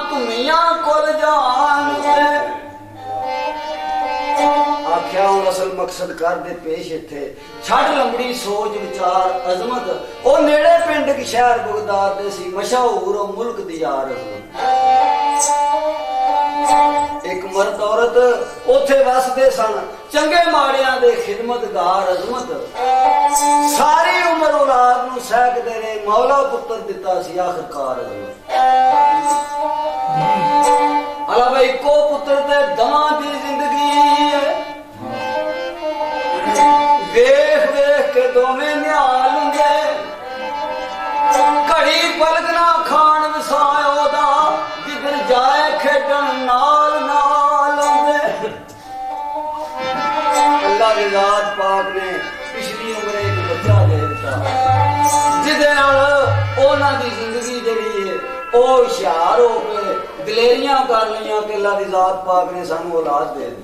धुमिया कुल जान आख्या हूं असल मकसद कर दे पेश इत्थे छड़ लंबड़ी सोच विचार अजमत ओ नेड़े पिंड की शहर बगदाद दे सी मशहूर ओ मुल्क दी यार एक मर्द औरत उथे वसदे सन चंगे माड़ियां दे खिदमतगार अजमत सारी उम्र औलाद नूं सहकदे रहे मौला पुत्र दिता सी आखिरकार अजमत अला भाई को पुत्र ते दमा दी जिंदगी वेख वेख के दोवें निहाल हुंदे घड़ी पलक ना खान वसायो दा जिगर जाए खेडन नाल नाल हुंदे अल्लाह दी जात पाक ने पिछली उम्र एक बच्चा दे दिता जिदे नाल ओना दी जिंदगी जेड़ी है ओ होशियार हो के दलेरियां कर लियां कि अल्लाह दी जात पाक ने सानू औलाद दे दी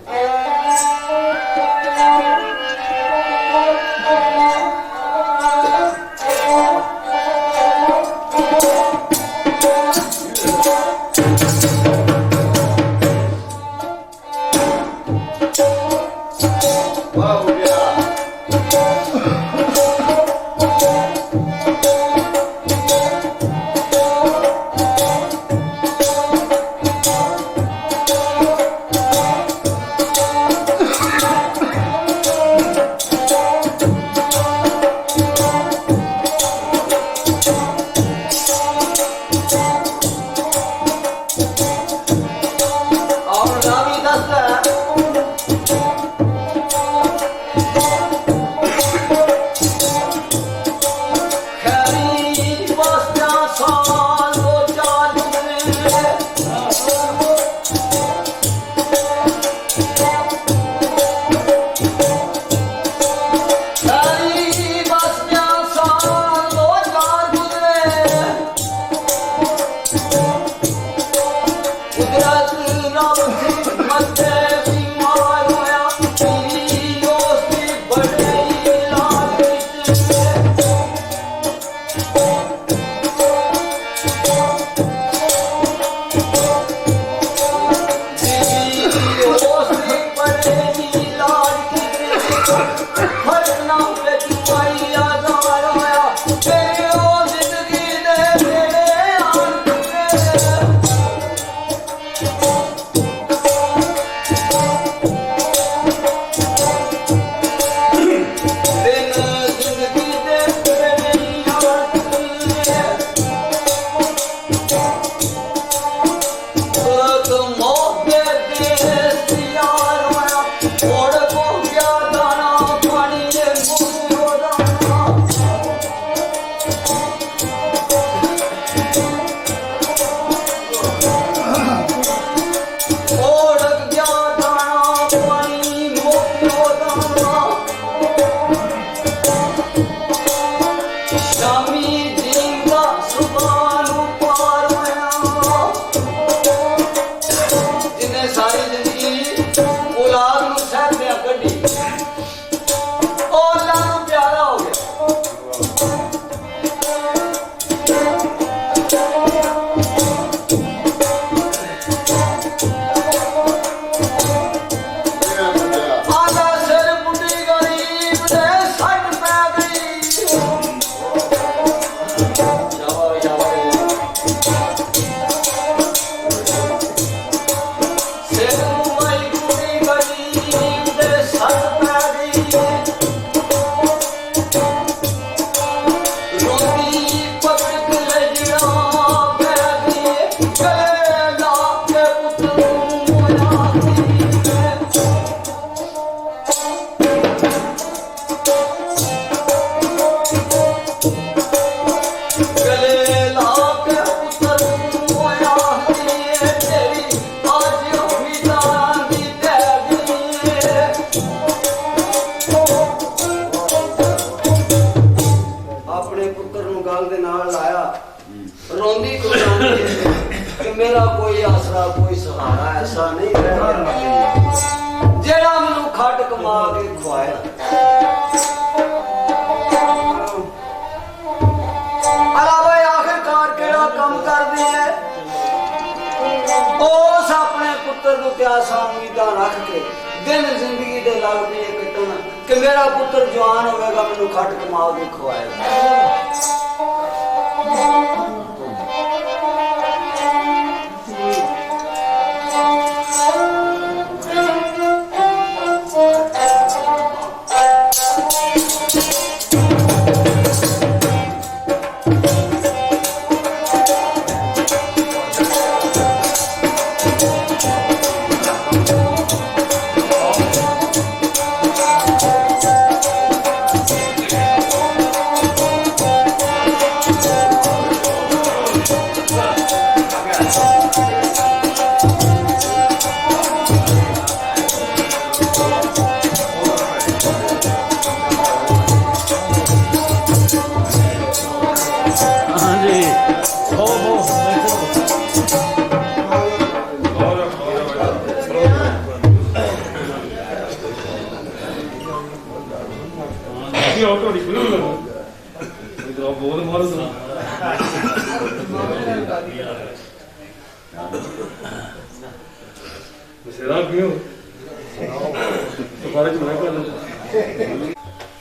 मेरा कोई आसरा कोई सहारा ऐसा नहीं रहा जेड़ा मैनू खट कमा के खुआया। आखिरकार केड़ा कम कर दिया पुत्र को त्यासा उम्मीदा रख के दिन जिंदगी दे लग पे कटन कि मेरा पुत्र जवान होगा मैनू खट कमा के खवाएगा।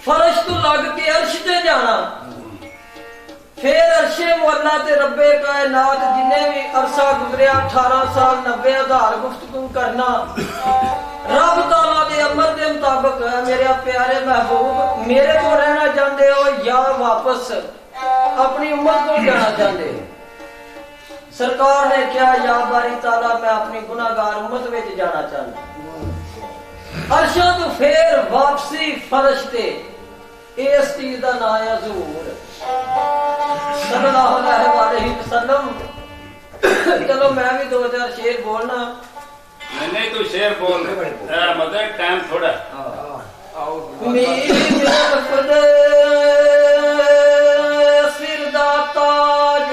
फर्श तो लग के अर्श ते जाना, फिर अर्शे मौला ते रब्बे कायनात जिन्हें भी अरसा गुजरिया 18 साल 90,000 गुफ्तगू करना रब ताला दे अमर दे मुताबिक मेरे प्यारे महबूब मेरे को रहना चाहते हो या वापस अपनी उम्मत को जाना चाहते हो। सरकार ने क्या या बारी ताला मैं अपनी गुनाहगार उम्मत में जाना चाहता। अर्शा तो फिर वापसी फर्श ते इस चीज का नाम है हुजूर सल्लल्लाहु अलैहि वसल्लम। चलो मैं भी 2-4 शेर बोलना। नहीं तू शेर बोल मगर टाइम थोड़ा सिर दा ताज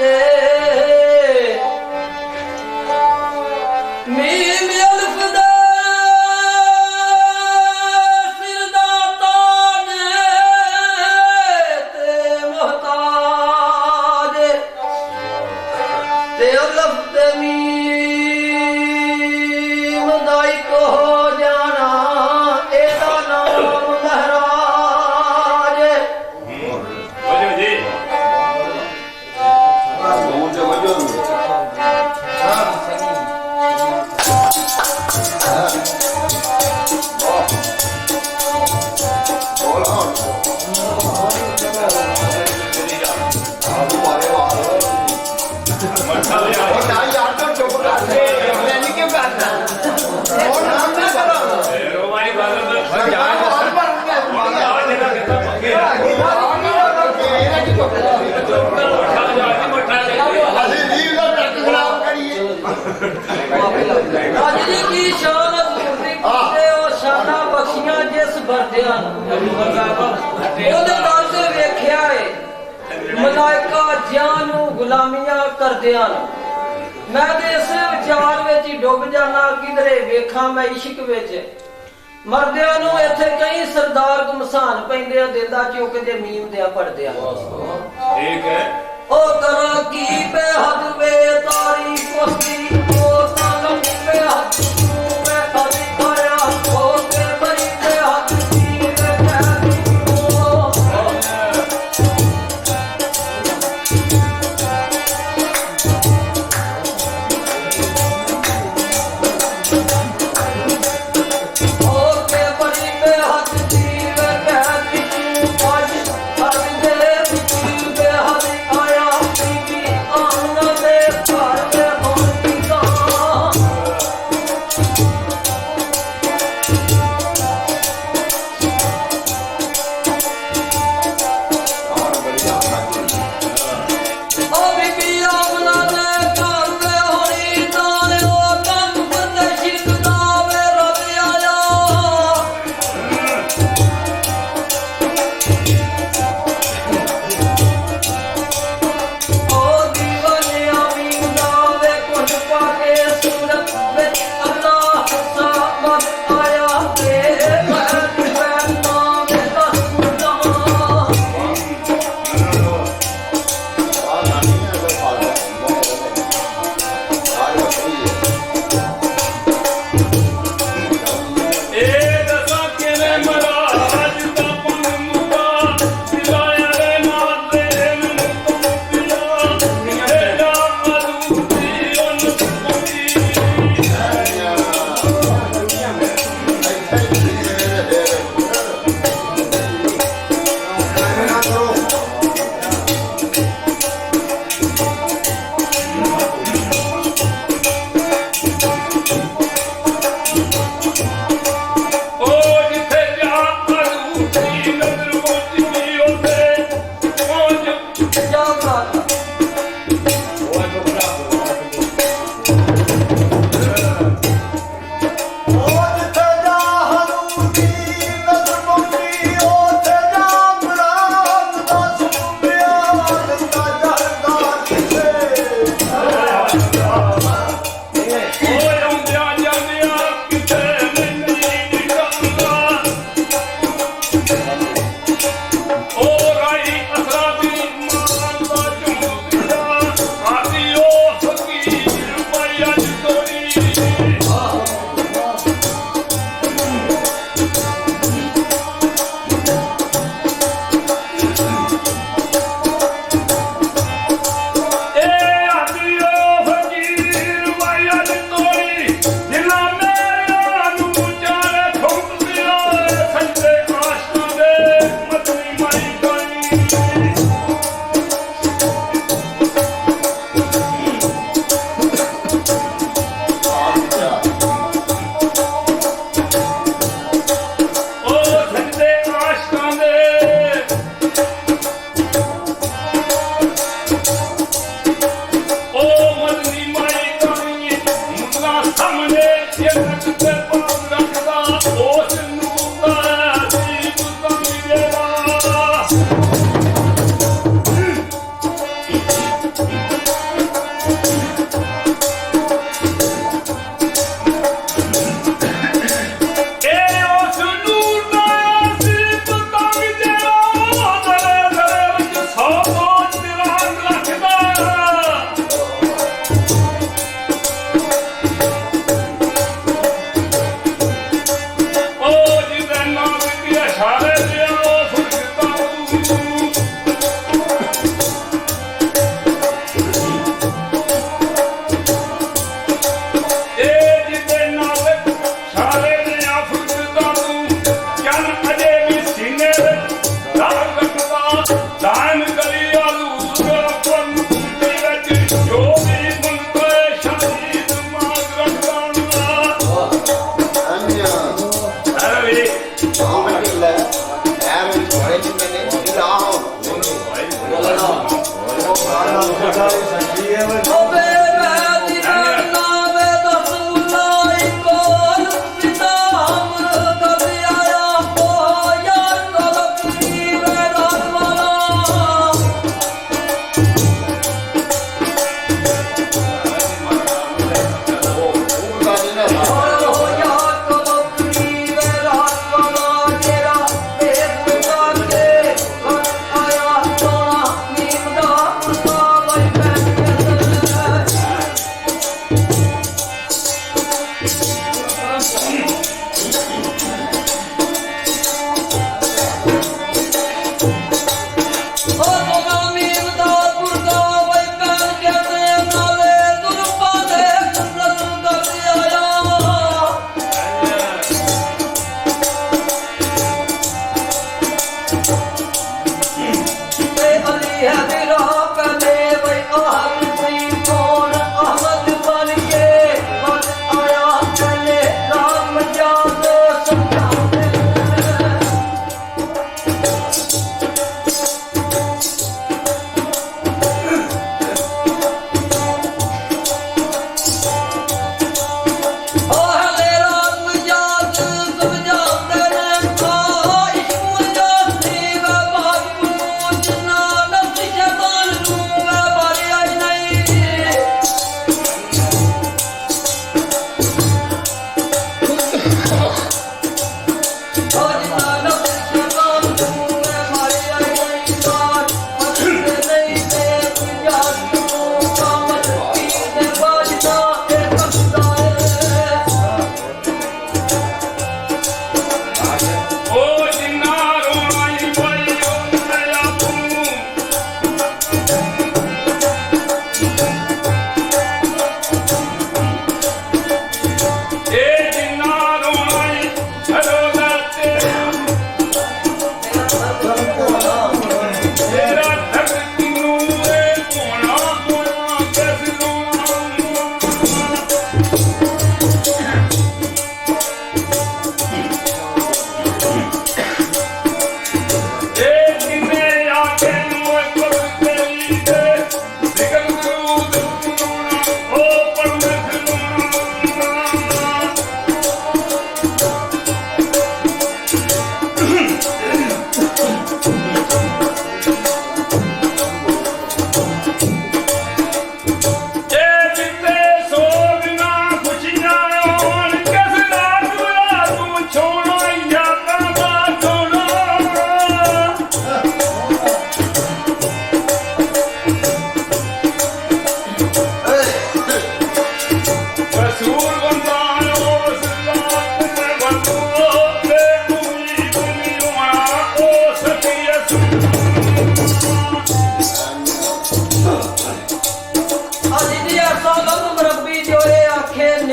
मलाइका जियां गुलामियां करदे हन। मैं ते इस विचार विच डुब जाना किधरे वेखा मैं इश्क विच मरदियां नूं इत्थे कई सरदार घमसान पैंदे दिंदा चुक दे मीम दे पढ़दे हन। ठीक है ओ करा की बेहद वे तारीफ उसदी ओ तालम बेहद मैं कभी करया ओ के बड़ी बेहद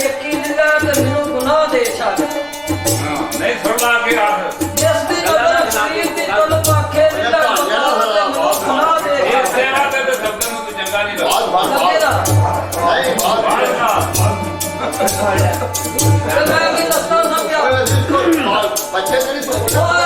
ਨੇਕੀ ਦਿੰਦਾ ਤੇ ਮੈਨੂੰ ਗੁਨਾਹ ਦੇ ਛੱਡ। ਨਹੀਂ ਸੁਣਦਾ ਕਿ ਆਖ ਜਿਸ ਦੀ ਨਜ਼ਰ ਸਰੀਰ ਦੀ ਤੁਲ ਪਾਖੇ ਦਿੰਦਾ ਮੈਨੂੰ ਗੁਨਾਹ ਦੇ ਇਹ ਛੱਡ। ਸੇਵਾ ਤੇ ਸ਼ਬਦ ਨੂੰ ਤੂੰ ਚੰਗਾ ਨਹੀਂ ਲੱਗਦਾ ਲੱਗੇਗਾ ਬਾਦਸ਼ਾਹ ਤੇ ਮੈਂ ਵੀ ਦੱਸਦਾ ਸਮਝਾ ਬੱਚੇ ਨਹੀਂ ਓਏ